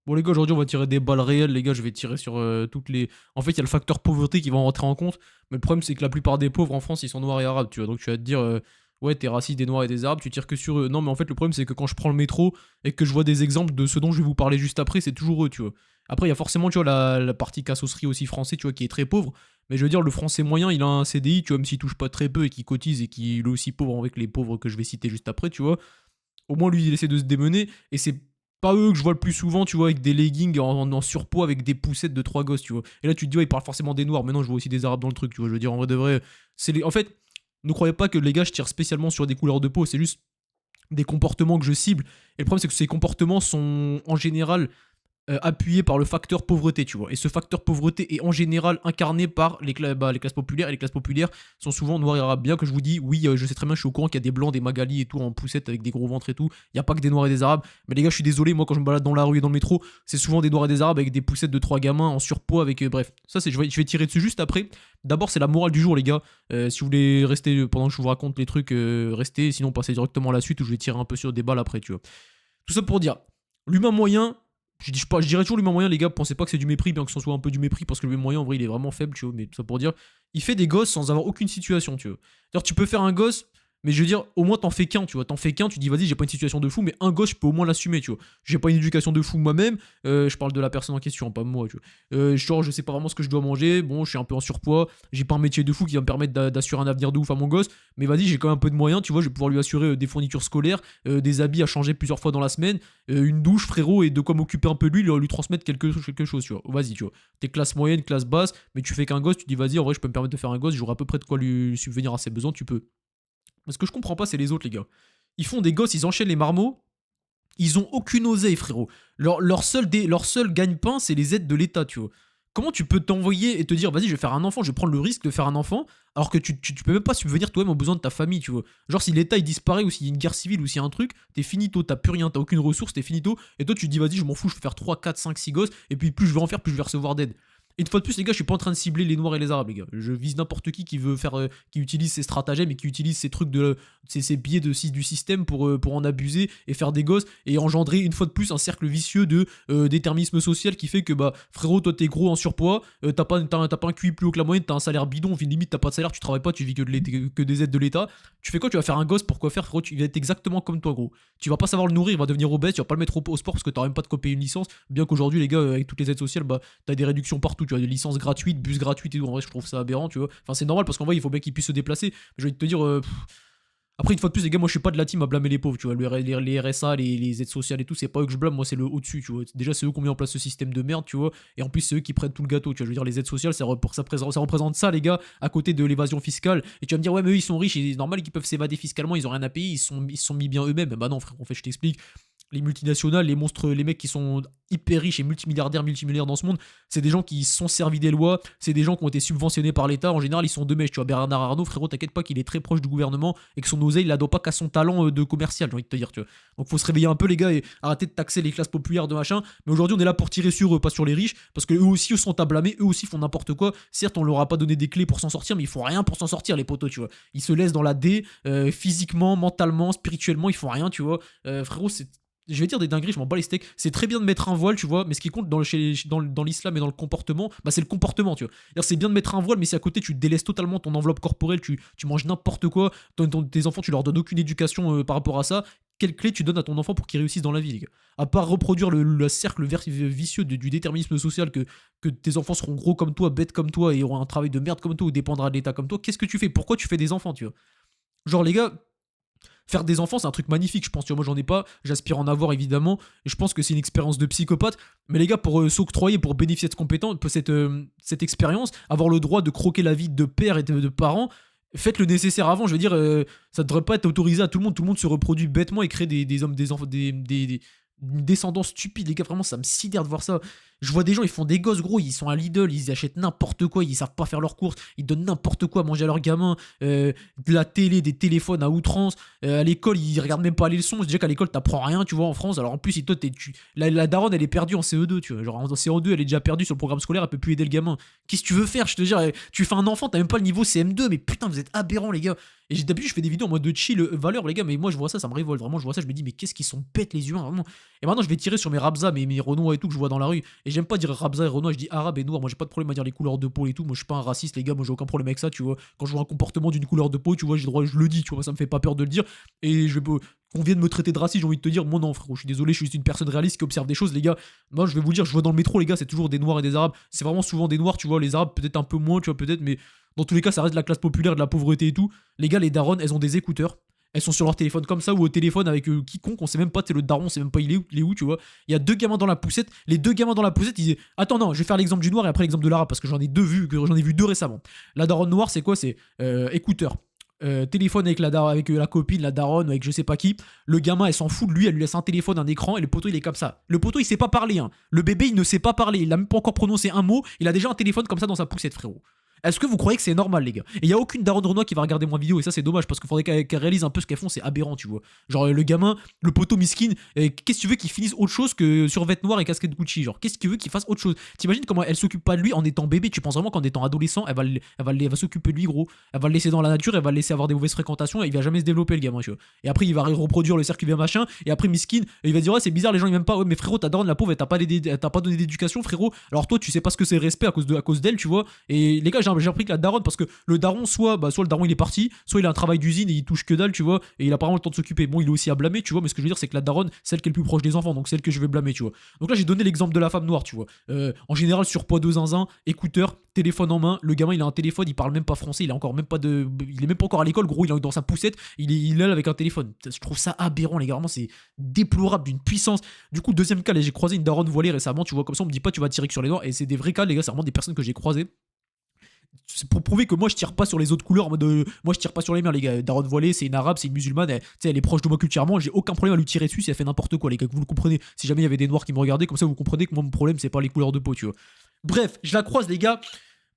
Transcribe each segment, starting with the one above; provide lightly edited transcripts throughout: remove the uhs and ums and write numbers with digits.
Bon les gars, aujourd'hui on va tirer des balles réelles, les gars, je vais tirer sur toutes les... En fait, il y a le facteur pauvreté qui va rentrer en compte, mais le problème c'est que la plupart des pauvres en France, ils sont noirs et arabes, tu vois. Donc tu vas te dire, ouais, t'es raciste des noirs et des arabes, tu tires que sur eux. Non, mais en fait, le problème c'est que quand je prends le métro et que je vois des exemples de ce dont je vais vous parler juste après, c'est toujours eux, tu vois. Après, il y a forcément, tu vois, la partie cassosserie aussi français, tu vois, qui est très pauvre. Mais je veux dire, le français moyen, il a un CDI, tu vois, même s'il touche pas très peu et qu'il cotise et qu'il est aussi pauvre avec les pauvres que je vais citer juste après, tu vois. Au moins, lui, il essaie de se démener. Et c'est pas eux que je vois le plus souvent, tu vois, avec des leggings en surpoids, avec des poussettes de trois gosses, tu vois. Et là, tu te dis, ouais, il parle forcément des noirs. Mais non, je vois aussi des arabes dans le truc, tu vois. Je veux dire, en vrai de vrai, En fait, ne croyez pas que les gars, je tire spécialement sur des couleurs de peau. C'est juste des comportements que je cible. Et le problème, c'est que ces comportements sont en général appuyé par le facteur pauvreté, tu vois. Et ce facteur pauvreté est en général incarné par les classes populaires, et les classes populaires sont souvent noirs et arabes. Bien que je vous dis, oui, je sais très bien, je suis au courant qu'il y a des blancs, des Magali et tout en poussette avec des gros ventres et tout. Il n'y a pas que des noirs et des arabes. Mais les gars, je suis désolé, moi quand je me balade dans la rue et dans le métro, c'est souvent des noirs et des arabes avec des poussettes de trois gamins en surpoids avec. Bref, ça, je vais tirer dessus juste après. D'abord, c'est la morale du jour, les gars. Si vous voulez rester pendant que je vous raconte les trucs, restez. Sinon, passez directement à la suite où je vais tirer un peu sur des balles après, tu vois. Tout ça pour dire, l'humain moyen, je dirais toujours l'humain moyen, les gars, pensez pas que c'est du mépris, bien que ce soit un peu du mépris, parce que l'humain moyen, en vrai, il est vraiment faible, tu vois, mais tout ça pour dire, il fait des gosses sans avoir aucune situation, tu vois. D'ailleurs, tu peux faire un gosse, mais je veux dire, au moins t'en fais qu'un, tu vois. T'en fais qu'un, tu dis, vas-y, j'ai pas une situation de fou, mais un gosse, je peux au moins l'assumer, tu vois. J'ai pas une éducation de fou moi-même, je parle de la personne en question, pas moi, tu vois. Genre, je sais pas vraiment ce que je dois manger, bon, je suis un peu en surpoids, j'ai pas un métier de fou qui va me permettre d'assurer un avenir de ouf à mon gosse, mais vas-y, j'ai quand même un peu de moyens, tu vois, je vais pouvoir lui assurer des fournitures scolaires, des habits à changer plusieurs fois dans la semaine, une douche, frérot, et de quoi m'occuper un peu de lui, lui transmettre quelque chose, tu vois. Vas-y, tu vois. T'es classe moyenne, classe basse, mais tu fais qu'un gosse, tu dis, vas-y, en vrai, je peux me permettre de faire un gosse, j'aurai à peu près de quoi lui subvenir à ses besoins, tu peux. Mais ce que je comprends pas, c'est les autres, les gars. Ils font des gosses, ils enchaînent les marmots, ils ont aucune oseille, frérot. Leur seul gagne-pain, c'est les aides de l'État, tu vois. Comment tu peux t'envoyer et te dire, vas-y, je vais faire un enfant, je vais prendre le risque de faire un enfant, alors que tu peux même pas subvenir toi-même aux besoins de ta famille, tu vois. Genre, si l'État il disparaît, ou s'il y a une guerre civile, ou s'il y a un truc, t'es finito, t'as plus rien, t'as aucune ressource, t'es finito, et toi tu te dis, vas-y, je m'en fous, je vais faire 3 4 5 6 gosses, et puis plus je vais en faire, plus je vais recevoir d'aide. Et une fois de plus, les gars, je suis pas en train de cibler les noirs et les arabes, les gars. Je vise n'importe qui veut faire, qui utilise ces stratagèmes et qui utilise ces trucs ces biais du système pour en abuser et faire des gosses et engendrer une fois de plus un cercle vicieux de déterminisme social qui fait que bah frérot, toi t'es gros en surpoids, t'as pas un QI plus haut que la moyenne, t'as un salaire bidon, limite t'as pas de salaire, tu travailles pas, tu vis que des aides de l'État. Tu fais quoi? Tu vas faire un gosse, pourquoi faire, frérot? Tu vas être exactement comme toi, gros. Tu vas pas savoir le nourrir, il va devenir obèse, tu vas pas le mettre au sport parce que t'auras même pas de quoi payer une licence. Bien qu'aujourd'hui, les gars, avec toutes les aides sociales, bah t'as des réductions partout, tu as des licences gratuites, bus gratuits et tout. En vrai, je trouve ça aberrant, tu vois. Enfin, c'est normal parce qu'en vrai, il faut bien qu'ils puissent se déplacer. Je vais te dire, après, une fois de plus, les gars, moi je suis pas de la team à blâmer les pauvres, tu vois. Les RSA, les aides sociales et tout, c'est pas eux que je blâme, moi c'est le au-dessus, tu vois. Déjà, c'est eux qui ont mis en place ce système de merde, tu vois. Et en plus, c'est eux qui prennent tout le gâteau, tu vois. Je veux dire, les aides sociales, ça représente ça, les gars, à côté de l'évasion fiscale. Et tu vas me dire, ouais, mais eux ils sont riches, c'est normal qu'ils peuvent s'évader fiscalement, ils ont rien à payer, ils sont mis bien eux-mêmes. Bah non, frère, en fait, je t'explique. Les multinationales, les monstres, les mecs qui sont hyper riches et multimilliardaires, multimillionnaires dans ce monde, c'est des gens qui se sont servis des lois, c'est des gens qui ont été subventionnés par l'État. En général, ils sont deux mèches. Tu vois, Bernard Arnault, frérot, t'inquiète pas qu'il est très proche du gouvernement et que son oseille, il la doit pas qu'à son talent de commercial, j'ai envie de te dire, tu vois. Donc faut se réveiller un peu, les gars, et arrêter de taxer les classes populaires de machin. Mais aujourd'hui, on est là pour tirer sur eux, pas sur les riches, parce que eux aussi, eux sont à blâmer, eux aussi font n'importe quoi. Certes, on leur a pas donné des clés pour s'en sortir, mais ils font rien pour s'en sortir, les potos, tu vois. Ils se laissent dans la D, physiquement, mentalement, spirituellement, ils font rien, tu vois. Frérot, je vais dire des dingueries, je m'en bats les steaks. C'est très bien de mettre un voile, tu vois, mais ce qui compte dans l'islam et dans le comportement, bah c'est le comportement, tu vois. C'est bien de mettre un voile, mais si à côté tu délaisses totalement ton enveloppe corporelle, tu manges n'importe quoi, tes enfants, tu leur donnes aucune éducation par rapport à ça, quelle clé tu donnes à ton enfant pour qu'il réussisse dans la vie, les gars? À part reproduire le cercle vicieux du déterminisme social, que tes enfants seront gros comme toi, bêtes comme toi, et auront un travail de merde comme toi, ou dépendra de l'État comme toi, qu'est-ce que tu fais? Pourquoi tu fais des enfants, tu vois? Genre, les gars, faire des enfants, c'est un truc magnifique, je pense. Tu vois, moi, j'en ai pas. J'aspire en avoir, évidemment. Et je pense que c'est une expérience de psychopathe. Mais les gars, pour s'octroyer, pour bénéficier de cette expérience, avoir le droit de croquer la vie de père et de parents, faites le nécessaire avant. Je veux dire, ça devrait pas être autorisé à tout le monde. Tout le monde se reproduit bêtement et crée des hommes, des enfants, une descendance stupide. Les gars, vraiment, ça me sidère de voir ça. Je vois des gens, ils font des gosses, gros, ils sont à Lidl, ils achètent n'importe quoi, ils savent pas faire leurs courses, ils donnent n'importe quoi à manger à leurs gamins, de la télé, des téléphones à outrance, à l'école, ils regardent même pas les leçons. Déjà qu'à l'école, t'apprends rien, tu vois, en France. Alors en plus, si toi, la daronne, elle est perdue en CE2, tu vois. Genre en CE2, elle est déjà perdue sur le programme scolaire, elle peut plus aider le gamin. Qu'est-ce que tu veux faire? Je te dis, tu fais un enfant, t'as même pas le niveau CM2, mais putain, vous êtes aberrants, les gars. Et d'habitude, je fais des vidéos en mode de chill, valeur, les gars, mais moi, je vois ça me révolte. Vraiment, je vois ça, je me dis, mais qu'est-ce qu'ils sont bêtes, les humains, vraiment. Et maintenant, je vais tirer sur mes Rabza, mes Renois et tout que je vois dans la rue. Et j'aime pas dire Rabza et Renois, je dis arabe et noir. Moi, j'ai pas de problème à dire les couleurs de peau et tout. Moi, je suis pas un raciste, les gars. Moi, j'ai aucun problème avec ça, tu vois. Quand je vois un comportement d'une couleur de peau, tu vois, j'ai le droit, je le dis, tu vois. Ça me fait pas peur de le dire. Et je vais qu'on vienne me traiter de raciste, j'ai envie de te dire, moi non, frérot, je suis désolé, je suis juste une personne réaliste qui observe des choses, les gars. Moi, je vais vous dire, je vois dans le métro, les gars, c'est toujours des noirs et des arabes. C'est vraiment souvent des noirs, tu vois. Les arabes, peut-être un peu moins, tu vois, peut-être, mais dans tous les cas, ça reste de la classe populaire, de la pauvreté et tout. Les gars, les darons, elles ont des écouteurs. Elles sont sur leur téléphone comme ça ou au téléphone avec quiconque, on sait même pas, c'est le daron, on sait même pas il est où, tu vois. Il y a deux gamins dans la poussette, les deux gamins dans la poussette, ils disaient attends, non, je vais faire l'exemple du noir et après l'exemple de l'arabe parce que j'en ai vu deux récemment. La daronne noire, c'est quoi? C'est écouteur. Téléphone avec la copine, la daronne, avec je sais pas qui. Le gamin, elle s'en fout de lui, elle lui laisse un téléphone, un écran, et le poteau, il est comme ça. Le poteau, il sait pas parler, hein. Le bébé, il ne sait pas parler, il a même pas encore prononcé un mot, il a déjà un téléphone comme ça dans sa poussette, frérot. Est-ce que vous croyez que c'est normal, les gars? Et il y a aucune daronne Renoir qui va regarder mon vidéo, et ça c'est dommage parce qu'il faudrait qu'elle réalise un peu ce qu'elles font, c'est aberrant, tu vois. Genre le gamin, le poteau miskin, qu'est-ce que tu veux qu'il finisse autre chose que survêt noir et casquette Gucci? Genre, qu'est-ce que tu veux qu'il fasse autre chose? T'imagines comment elle s'occupe pas de lui en étant bébé? Tu penses vraiment qu'en étant adolescent, elle va s'occuper de lui, gros? Elle va le laisser dans la nature, elle va le laisser avoir des mauvaises fréquentations, et il va jamais se développer, le gamin, tu vois. Et après, il va reproduire le cercle via machin, et après, miskin, il va dire, ouais, c'est bizarre, les gens ils m'aiment pas. Ouais, mais frérot, ta daronne, la pauvre, elle t'a pas donné d'éducation, frérot. Alors toi, tu sais pas ce que c'est le respect à cause d'elle, tu vois. Et les gars, j'ai appris que la daronne, parce que le daron, soit le daron il est parti, soit il a un travail d'usine et il touche que dalle, tu vois, et il a pas vraiment le temps de s'occuper. Bon, il est aussi à blâmer, tu vois, mais ce que je veux dire, c'est que la daronne, celle qui est le plus proche des enfants, donc celle que je vais blâmer, tu vois. Donc là, j'ai donné l'exemple de la femme noire, tu vois. En général, surpoids de zinzin, écouteur, téléphone en main, le gamin il a un téléphone, il parle même pas français, il a encore même pas de. Il est même pas encore à l'école, gros, il est dans sa poussette, il est là avec un téléphone. Je trouve ça aberrant, les gars, vraiment, c'est déplorable d'une puissance. Du coup, deuxième cas, là, j'ai croisé une daronne voilée récemment, tu vois, comme ça, on me dit pas, tu vas tirer que sur les noirs, et c'est des vrais cas, les gars, c'est vraiment des personnes que j'ai croisées. C'est pour prouver que moi je tire pas sur les autres couleurs en mode moi je tire pas sur les mers, les gars. Daronne voilée, c'est une arabe, c'est une musulmane, elle est proche de moi culturellement, j'ai aucun problème à lui tirer dessus si elle fait n'importe quoi, les gars, que vous le comprenez. Si jamais il y avait des noirs qui me regardaient, comme ça vous comprenez que moi mon problème c'est pas les couleurs de peau, tu vois. Bref, je la croise, les gars.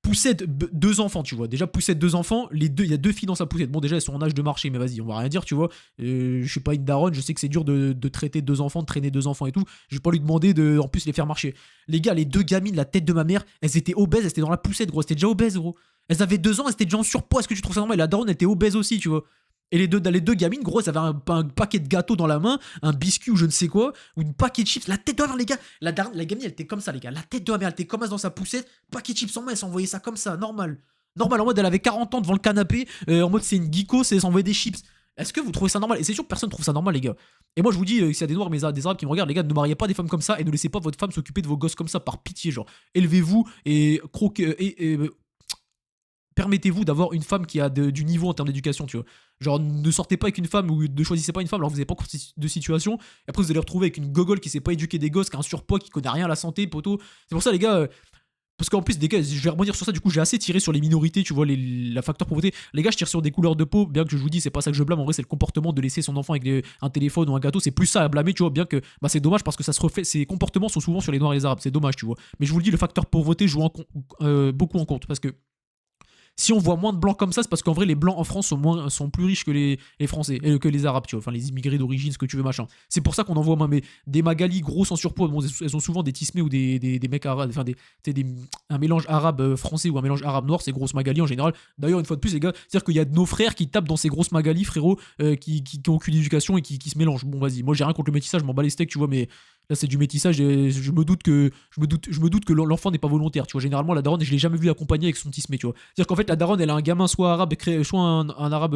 Poussette, deux enfants, tu vois. Déjà, poussette, deux enfants. Il y a deux filles dans sa poussette. Bon, déjà, elles sont en âge de marcher, mais vas-y, on va rien dire, tu vois. Je suis pas une daronne, je sais que c'est dur de traiter deux enfants, de traîner deux enfants et tout. Je vais pas lui demander de, en plus, les faire marcher. Les gars, les deux gamines, la tête de ma mère, elles étaient obèses, elles étaient dans la poussette, gros. Elles étaient déjà obèses, gros. Elles avaient 2 ans, elles étaient déjà en surpoids. Est-ce que tu trouves ça normal? Et la daronne, elle était obèse aussi, tu vois. Et les deux gamines, gros, elles avaient un paquet de gâteaux dans la main, un biscuit ou je ne sais quoi, ou une paquet de chips. La tête de ma mère, les gars. La gamine, elle était comme ça, les gars. La tête de ma mère, elle était comme ça dans sa poussette. Paquet de chips en main, elle s'envoyait ça comme ça, normal. Normal, en mode, elle avait 40 ans devant le canapé, en mode, c'est une geeko, c'est s'envoyer des chips. Est-ce que vous trouvez ça normal? Et c'est sûr que personne trouve ça normal, les gars. Et moi, je vous dis, s'il y a des noirs, mais des arabes qui me regardent, les gars, ne mariez pas des femmes comme ça et ne laissez pas votre femme s'occuper de vos gosses comme ça, par pitié, genre. Élevez-vous et croquez. Permettez-vous d'avoir une femme qui a du niveau en termes d'éducation, tu vois. Genre, ne sortez pas avec une femme ou ne choisissez pas une femme alors que vous n'avez pas encore de situation. Et après, vous allez retrouver avec une gogole qui sait pas éduquer des gosses, qui a un surpoids, qui connaît rien à la santé, poteau. C'est pour ça, les gars. Parce qu'en plus, des gars, je vais rebondir sur ça, du coup, j'ai assez tiré sur les minorités, tu vois, la facteur pauvreté. Les gars, je tire sur des couleurs de peau, bien que je vous dis, c'est pas ça que je blâme. En vrai, c'est le comportement de laisser son enfant avec un téléphone ou un gâteau. C'est plus ça à blâmer, tu vois, bien que bah, c'est dommage parce que ça se reflète. Ces comportements sont souvent sur les noirs et les arabes. C'est dommage, tu vois. Mais je vous le dis, le facteur pauvreté joue beaucoup en compte. Parce que si on voit moins de blancs comme ça, c'est parce qu'en vrai, les blancs en France sont plus riches que les Français, que les Arabes, tu vois. Enfin, les immigrés d'origine, ce que tu veux, machin. C'est pour ça qu'on en voit moins. Mais des Magali grosses en surpoids, bon, elles ont souvent des tismés ou des mecs arabes, enfin, un mélange arabe-français ou un mélange arabe-noir, c'est grosses Magali en général. D'ailleurs, une fois de plus, les gars, c'est-à-dire qu'il y a de nos frères qui tapent dans ces grosses Magali, frérot, qui ont aucune éducation et qui se mélangent. Bon, vas-y, moi j'ai rien contre le métissage, je m'en bats les steaks, tu vois, mais. Là, c'est du métissage et je me doute que l'enfant n'est pas volontaire, tu vois. Généralement, la daronne, je l'ai jamais vu accompagner avec son tismé, tu vois. C'est-à-dire qu'en fait, la daronne, elle a un gamin soit arabe, soit un arabe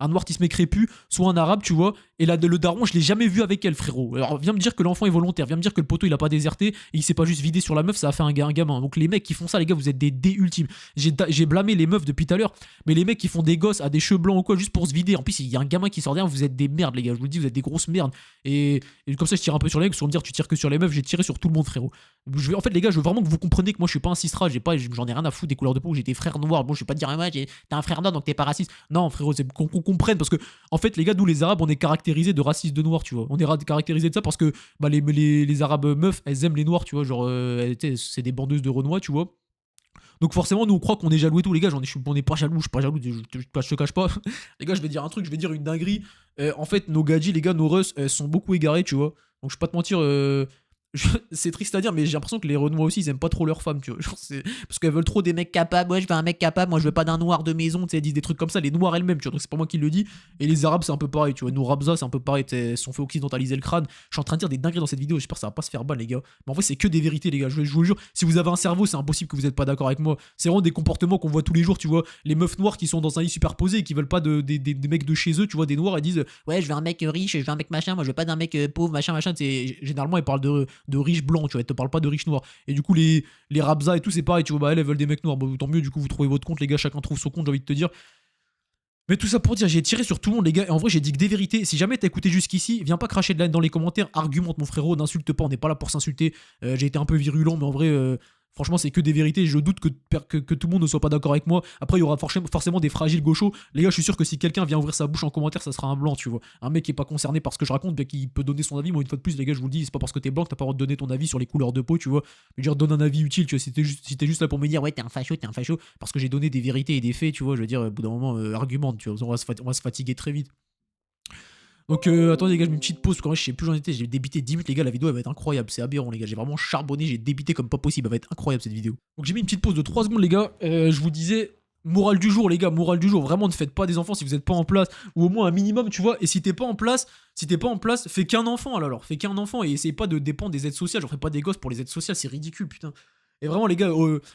un noir tismé crépu, soit un arabe, tu vois. Et là, le daron, je l'ai jamais vu avec elle, frérot. Alors, viens me dire que l'enfant est volontaire, viens me dire que le poteau, il a pas déserté et il s'est pas juste vidé sur la meuf, ça a fait un gamin. Donc, les mecs qui font ça, les gars, vous êtes des dés ultimes. J'ai blâmé les meufs depuis tout à l'heure, mais les mecs qui font des gosses à des cheveux blancs ou quoi, juste pour se vider. En plus, il y a un gamin qui sort derrière, vous êtes des merdes, les gars. Je vous le dis, vous êtes des grosses merdes. Et comme ça, je tire un peu sur sur les mecs, sur me dire tu tires que sur les meufs, j'ai tiré sur tout le monde, frérot. En fait, les gars, je veux vraiment que vous compreniez que moi je suis pas un cistra, j'en ai rien à foutre des couleurs de peau, j'étais frère noir. Bon, je vais pas te dire, ah, ouais, t'es un frère noir donc t'es pas raciste. Non, frérot, c'est qu'on comprenne parce que, en fait, les gars, nous les arabes, on est caractérisés de racistes de noirs, tu vois. On est caractérisés de ça parce que bah, les arabes meufs, elles aiment les noirs, tu vois. Genre, c'est des bandeuses de Renois, tu vois. Donc forcément, nous on croit qu'on est jaloux et tout, les gars. On est pas jaloux, je suis pas jaloux, je te cache pas. Les gars, je vais dire un truc, je vais dire une dinguerie. En fait, nos gadgets, les gars, nos Russes sont beaucoup égarés, tu vois. Donc je vais pas te mentir, c'est triste à dire, mais j'ai l'impression que les Renois aussi, ils aiment pas trop leurs femmes, tu vois. Genre, parce qu'elles veulent trop des mecs capables. Ouais, je veux un mec capable, moi je veux pas d'un noir de maison, tu sais, elles disent des trucs comme ça, les noirs elles-mêmes, tu vois. Donc c'est pas moi qui le dis. Et les arabes, c'est un peu pareil, tu vois. Nous, Rabza, c'est un peu pareil, elles se sont fait occidentaliser le crâne. Je suis en train de dire des dingueries dans cette vidéo, j'espère que ça va pas se faire ban, les gars. Mais en vrai, c'est que des vérités, les gars. Je vous jure, si vous avez un cerveau, c'est impossible que vous êtes pas d'accord avec moi. C'est vraiment des comportements qu'on voit tous les jours, tu vois. Les meufs noires qui sont dans un lit superposé et qui veulent pas des mecs de chez eux, tu vois, des noirs, elles disent ouais, je veux un mec riche, je veux un mec machin, moi je veux pas d'un mec pauvre, machin, machin. Généralement, elles parlent de riches blancs, tu vois. Elles te parlent pas de riches noirs. Et du coup, les Rabza et tout, c'est pareil, tu vois, bah elles veulent des mecs noirs. Bah, tant mieux, du coup, vous trouvez votre compte, les gars, chacun trouve son compte, j'ai envie de te dire. Mais tout ça pour dire, j'ai tiré sur tout le monde, les gars. Et en vrai, j'ai dit que des vérités. Si jamais t'as écouté jusqu'ici, viens pas cracher de la haine dans les commentaires. Argumente, mon frérot, n'insulte pas. On n'est pas là pour s'insulter. J'ai été un peu virulent, mais en vrai, franchement, c'est que des vérités. Je doute que tout le monde ne soit pas d'accord avec moi. Après, il y aura forcément des fragiles gauchos. Les gars, je suis sûr que si quelqu'un vient ouvrir sa bouche en commentaire, ça sera un blanc, tu vois. Un mec qui est pas concerné par ce que je raconte, bien qu'il peut donner son avis. Moi, une fois de plus, les gars, je vous le dis, c'est pas parce que t'es blanc que t'as pas le droit de donner ton avis sur les couleurs de peau, tu vois. Mais dire, donne un avis utile, tu vois. Si t'es juste là pour me dire, ouais, t'es un facho, parce que j'ai donné des vérités et des faits, tu vois. Je veux dire, au bout d'un moment, argumente, tu vois. On va se fatiguer très vite. Donc attendez les gars, je mets une petite pause parce qu'en vrai je sais plus où j'en étais, j'ai débité 10 minutes les gars, la vidéo elle va être incroyable, c'est aberrant les gars, j'ai vraiment charbonné, j'ai débité comme pas possible, elle va être incroyable cette vidéo. Donc j'ai mis une petite pause de 3 secondes les gars, je vous disais, morale du jour les gars, morale du jour, vraiment ne faites pas des enfants si vous êtes pas en place, ou au moins un minimum tu vois, et si t'es pas en place, fais qu'un enfant alors, fais qu'un enfant et essayez pas de dépendre des aides sociales, j'en ferai pas des gosses pour les aides sociales, c'est ridicule putain. Et vraiment les gars,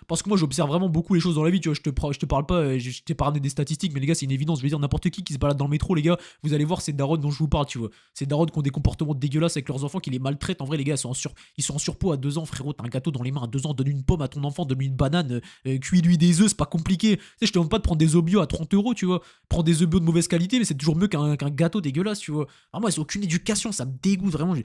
parce que moi j'observe vraiment beaucoup les choses dans la vie, tu vois, je te parle pas, je t'ai pas ramené des statistiques, mais les gars c'est une évidence, je veux dire n'importe qui se balade dans le métro les gars, vous allez voir ces darons dont je vous parle, tu vois, ces darons qui ont des comportements dégueulasses avec leurs enfants, qui les maltraitent, en vrai les gars ils sont en surpoids à 2 ans frérot, t'as un gâteau dans les mains à 2 ans, donne une pomme à ton enfant, donne-lui une banane, cuis-lui des œufs, c'est pas compliqué, tu sais je te demande pas de prendre des œufs bio à 30 €, tu vois, prends des œufs bio de mauvaise qualité, mais c'est toujours mieux qu'un gâteau dégueulasse, tu vois, vraiment ils ont aucune éducation, ça me dégoûte vraiment.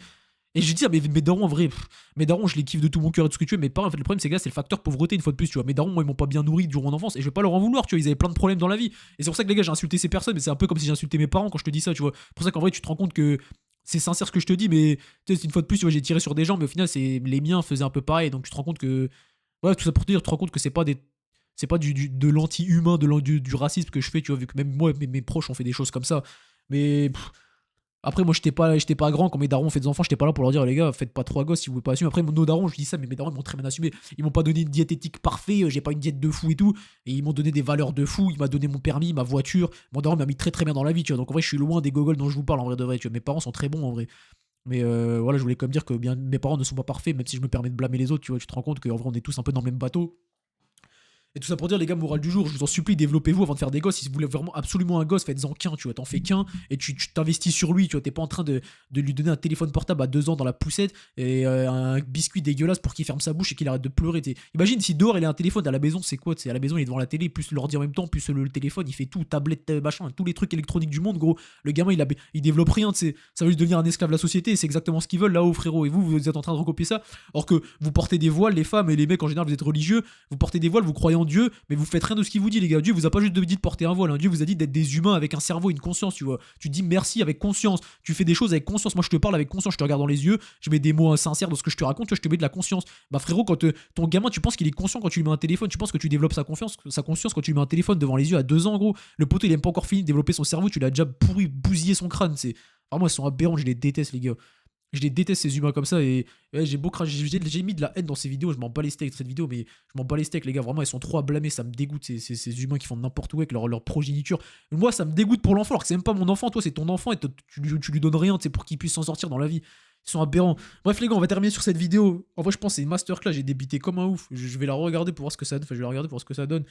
Et je dis, ah, mais mes darons, en vrai, mes darons, je les kiffe de tout mon cœur et tout ce que tu veux, mais pas, en fait, le problème, c'est que là, c'est le facteur pauvreté, une fois de plus, tu vois. Mes darons, moi, ils m'ont pas bien nourri durant mon enfance, et je vais pas leur en vouloir, tu vois, ils avaient plein de problèmes dans la vie. Et c'est pour ça que, les gars, j'ai insulté ces personnes, mais c'est un peu comme si j'ai insulté mes parents quand je te dis ça, tu vois. C'est pour ça qu'en vrai, tu te rends compte que c'est sincère ce que je te dis, mais tu sais, une fois de plus, tu vois, j'ai tiré sur des gens, mais au final, les miens faisaient un peu pareil, donc tu te rends compte que, ouais, tout ça pour te dire, tu te rends compte que c'est pas de l'anti-humain, du racisme que je fais, tu vois, vu que même moi, mes proches ont fait des choses comme ça. Mais après, moi, j'étais pas grand quand mes darons ont fait des enfants, j'étais pas là pour leur dire, les gars, faites pas 3 gosses si vous voulez pas assumer. Après, nos darons, je dis ça, mais mes darons, ils m'ont très bien assumé. Ils m'ont pas donné une diététique parfaite, j'ai pas une diète de fou et tout. Et ils m'ont donné des valeurs de fou, il m'a donné mon permis, ma voiture. Mon daron m'a mis très très bien dans la vie, tu vois. Donc en vrai, je suis loin des gogoles dont je vous parle en vrai de vrai, tu vois. Mes parents sont très bons en vrai. Mais voilà, je voulais comme dire que bien, mes parents ne sont pas parfaits, même si je me permets de blâmer les autres, tu vois. Tu te rends compte qu'en vrai, on est tous un peu dans le même bateau. Et tout ça pour dire, les gars, morale du jour, je vous en supplie, développez-vous avant de faire des gosses. Si vous voulez vraiment absolument un gosse, faites-en qu'un, tu vois. T'en fais qu'un et tu t'investis sur lui, tu vois. T'es pas en train de lui donner un téléphone portable à 2 ans dans la poussette et un biscuit dégueulasse pour qu'il ferme sa bouche et qu'il arrête de pleurer. Imagine si dehors il a un téléphone à la maison, c'est quoi? C'est à la maison, il est devant la télé, plus l'ordi en même temps, plus le téléphone, il fait tout, tablette, machin, tous les trucs électroniques du monde, gros. Le gamin, il développe rien, tu sais. Ça va juste devenir un esclave de la société, c'est exactement ce qu'ils veulent là-haut, frérot. Et vous êtes en train de recopier ça. Alors que vous portez des voiles, les femmes et les mecs en général, vous êtes religieux, vous portez des voiles, vous croyez en Dieu, mais vous faites rien de ce qu'il vous dit, les gars. Dieu vous a pas juste dit de porter un voile, hein. Dieu vous a dit d'être des humains avec un cerveau et une conscience, tu vois. Tu dis merci avec conscience, tu fais des choses avec conscience. Moi je te parle avec conscience, je te regarde dans les yeux, je mets des mots sincères dans ce que je te raconte, tu vois, je te mets de la conscience. Bah frérot, quand ton gamin, tu penses qu'il est conscient quand tu lui mets un téléphone, tu penses que tu développes sa conscience quand tu lui mets un téléphone devant les yeux à 2 ans, gros. Le poteau il aime pas encore fini de développer son cerveau, tu l'as déjà pourri, bousillé son crâne, c'est. Vraiment ils sont aberrants, je les déteste les gars. Je les déteste ces humains comme ça et ouais, j'ai beau cracher, j'ai mis de la haine dans ces vidéos, je m'en bats les steaks de cette vidéo, mais je m'en bats les steaks les gars, vraiment ils sont trop à blâmer, ça me dégoûte ces humains qui font n'importe où avec leur progéniture. Moi ça me dégoûte pour l'enfant alors que c'est même pas mon enfant, toi c'est ton enfant et tu lui donnes rien, tu sais, pour qu'il puisse s'en sortir dans la vie. Ils sont aberrants. Bref les gars, on va terminer sur cette vidéo. En vrai je pense que c'est une masterclass, j'ai débité comme un ouf. Je vais la regarder pour voir ce que ça donne, enfin je vais la regarder pour voir ce que ça donne.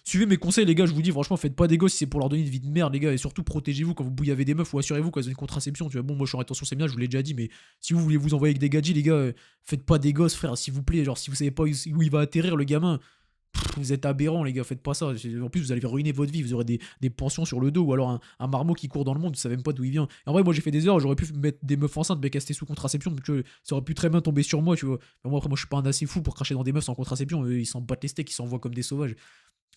Suivez mes conseils les gars, je vous dis franchement faites pas des gosses si c'est pour leur donner une vie de merde les gars, et surtout protégez-vous quand vous bouillavez des meufs ou assurez-vous qu'elles ont une contraception, tu vois. Bon moi je suis en rétention séminale, je vous l'ai déjà dit, mais si vous voulez vous envoyer avec des gadgets les gars, faites pas des gosses frère s'il vous plaît, genre si vous savez pas où il va atterrir le gamin, Vous êtes aberrants, les gars, faites pas ça. En plus, vous allez ruiner votre vie. Vous aurez des pensions sur le dos ou alors un marmot qui court dans le monde. Vous savez même pas d'où il vient. Et en vrai, moi, j'ai fait des erreurs. J'aurais pu mettre des meufs enceintes, mais caster sous contraception. Mais tu vois, ça aurait pu très bien tomber sur moi, tu vois. Mais moi, après, moi, je suis pas un assez fou pour cracher dans des meufs sans contraception. Eux, ils s'en battent les steaks, ils s'envoient comme des sauvages.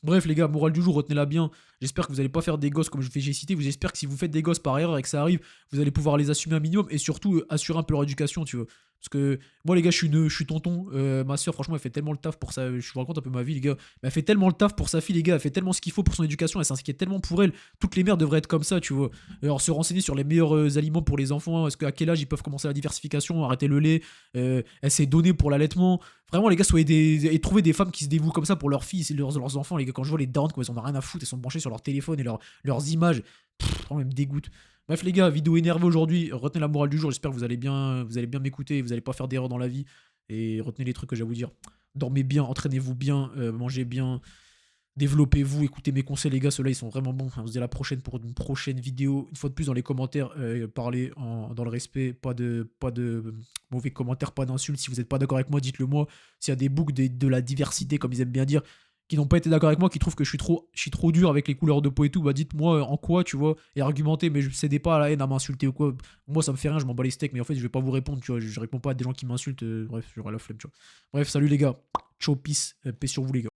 Bref, les gars, morale du jour, retenez-la bien. J'espère que vous allez pas faire des gosses comme j'ai cité. J'espère que si vous faites des gosses par erreur et que ça arrive, vous allez pouvoir les assumer un minimum et surtout assurer un peu leur éducation, tu vois. Parce que moi, les gars, je suis tonton. Ma soeur, franchement, elle fait tellement le taf pour ça. Je vous raconte un peu ma vie, les gars. Mais elle fait tellement le taf pour sa fille, les gars. Elle fait tellement ce qu'il faut pour son éducation. Elle s'inquiète tellement pour elle. Toutes les mères devraient être comme ça, tu vois. Alors, se renseigner sur les meilleurs aliments pour les enfants. Est-ce qu'à quel âge ils peuvent commencer la diversification, arrêter le lait. Elle s'est donnée pour l'allaitement. Vraiment, les gars, soyez et trouvez des femmes qui se dévouent comme ça pour leurs filles et leurs enfants, les gars. Quand je vois les darons, quoi, ils en ont rien à foutre, elles sont branchées sur leur téléphone et leurs images. Vraiment, elles me dégoûtent. Bref, les gars, vidéo énervée aujourd'hui. Retenez la morale du jour. J'espère que vous allez bien m'écouter. Vous allez pas faire d'erreur dans la vie. Et retenez les trucs que j'ai à vous dire. Dormez bien, entraînez-vous bien, mangez bien, développez-vous, écoutez mes conseils, les gars. Ceux-là, ils sont vraiment bons. On se dit à la prochaine pour une prochaine vidéo. Une fois de plus, dans les commentaires, parlez dans le respect. Pas de mauvais commentaires, pas d'insultes. Si vous n'êtes pas d'accord avec moi, dites-le moi. S'il y a des boucs de la diversité, comme ils aiment bien dire, qui n'ont pas été d'accord avec moi, qui trouvent que je suis trop dur avec les couleurs de peau et tout, bah dites-moi en quoi, tu vois, et argumentez, mais je cédez pas à la haine, à m'insulter ou quoi. Moi, ça me fait rien, je m'en bats les steaks, mais en fait, je vais pas vous répondre, tu vois, je réponds pas à des gens qui m'insultent, bref, j'aurai la flemme, tu vois. Bref, salut les gars, ciao, peace, paix sur vous les gars.